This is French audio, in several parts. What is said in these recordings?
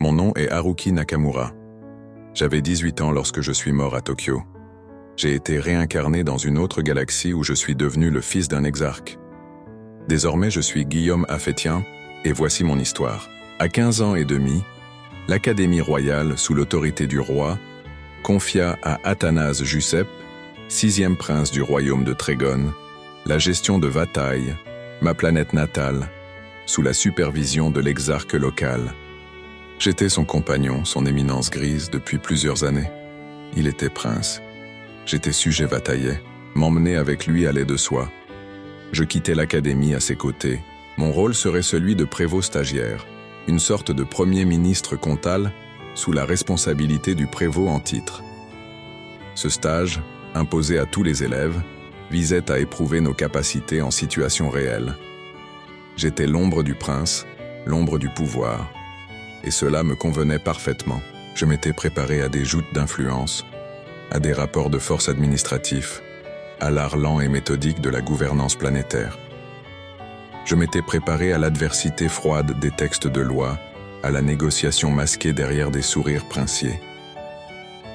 Mon nom est Haruki Nakamura. J'avais 18 ans lorsque je suis mort à Tokyo. J'ai été réincarné dans une autre galaxie où je suis devenu le fils d'un exarque. Désormais, je suis Guillaume Afetien, et voici mon histoire. À 15 ans et demi, l'Académie royale, sous l'autorité du roi, confia à Athanase Giuseppe, 6e prince du royaume de Trégone, la gestion de Vataï, ma planète natale, sous la supervision de l'exarque local. J'étais son compagnon, son éminence grise, depuis plusieurs années. Il était prince. J'étais sujet vataillais. M'emmener avec lui allait de soi. Je quittais l'académie à ses côtés. Mon rôle serait celui de prévôt stagiaire, une sorte de premier ministre comtal sous la responsabilité du prévôt en titre. Ce stage, imposé à tous les élèves, visait à éprouver nos capacités en situation réelle. J'étais l'ombre du prince, l'ombre du pouvoir, et cela me convenait parfaitement. Je m'étais préparé à des joutes d'influence, à des rapports de force administratifs, à l'art lent et méthodique de la gouvernance planétaire. Je m'étais préparé à l'adversité froide des textes de loi, à la négociation masquée derrière des sourires princiers.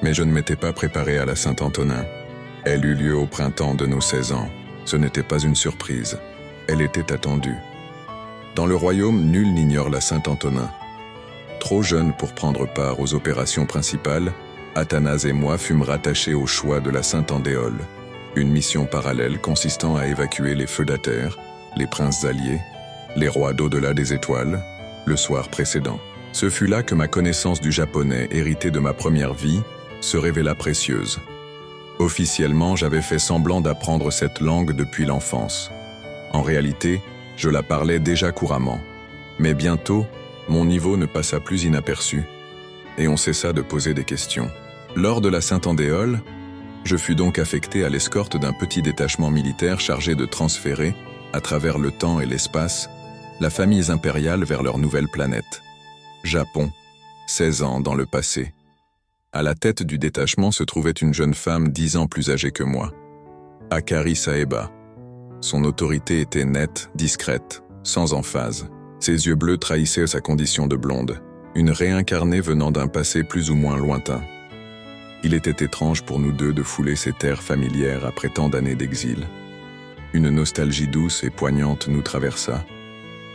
Mais je ne m'étais pas préparé à la Saint-Antonin. Elle eut lieu au printemps de nos 16 ans. Ce n'était pas une surprise. Elle était attendue. Dans le royaume, nul n'ignore la Saint-Antonin. Trop jeune pour prendre part aux opérations principales, Athanase et moi fûmes rattachés au choix de la Saint-Andéole, une mission parallèle consistant à évacuer les feudataires, les princes alliés, les rois d'au-delà des étoiles, le soir précédent. Ce fut là que ma connaissance du japonais, héritée de ma première vie, se révéla précieuse. Officiellement, j'avais fait semblant d'apprendre cette langue depuis l'enfance. En réalité, je la parlais déjà couramment. Mais bientôt, mon niveau ne passa plus inaperçu, et on cessa de poser des questions. Lors de la Saint-Andéole, je fus donc affecté à l'escorte d'un petit détachement militaire chargé de transférer, à travers le temps et l'espace, la famille impériale vers leur nouvelle planète. Japon, 16 ans dans le passé. À la tête du détachement se trouvait une jeune femme 10 ans plus âgée que moi, Akari Saeba. Son autorité était nette, discrète, sans emphase. Ses yeux bleus trahissaient sa condition de blonde, une réincarnée venant d'un passé plus ou moins lointain. Il était étrange pour nous deux de fouler ces terres familières après tant d'années d'exil. Une nostalgie douce et poignante nous traversa.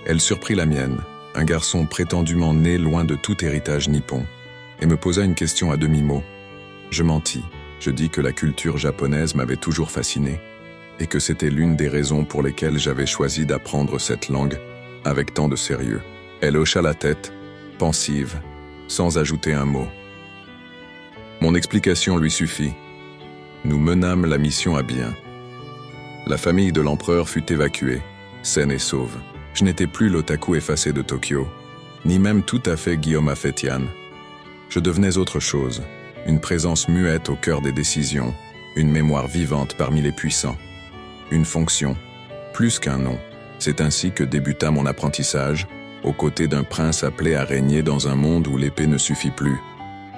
Elle surprit la mienne, un garçon prétendument né loin de tout héritage nippon, et me posa une question à demi-mot. Je mentis, je dis que la culture japonaise m'avait toujours fasciné, et que c'était l'une des raisons pour lesquelles j'avais choisi d'apprendre cette langue avec tant de sérieux. Elle hocha la tête, pensive, sans ajouter un mot. Mon explication lui suffit. Nous menâmes la mission à bien. La famille de l'empereur fut évacuée, saine et sauve. Je n'étais plus l'otaku effacé de Tokyo, ni même tout à fait Guillaume Afetian. Je devenais autre chose, une présence muette au cœur des décisions, une mémoire vivante parmi les puissants. Une fonction, plus qu'un nom. C'est ainsi que débuta mon apprentissage, aux côtés d'un prince appelé à régner dans un monde où l'épée ne suffit plus,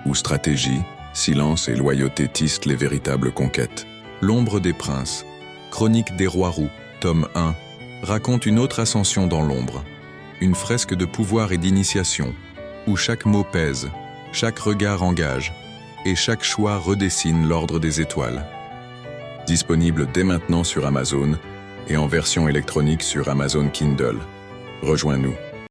où stratégie, silence et loyauté tissent les véritables conquêtes. L'ombre des princes, chronique des rois roux, tome 1, raconte une autre ascension dans l'ombre, une fresque de pouvoir et d'initiation, où chaque mot pèse, chaque regard engage, et chaque choix redessine l'ordre des étoiles. Disponible dès maintenant sur Amazon, et en version électronique sur Amazon Kindle. Rejoins-nous.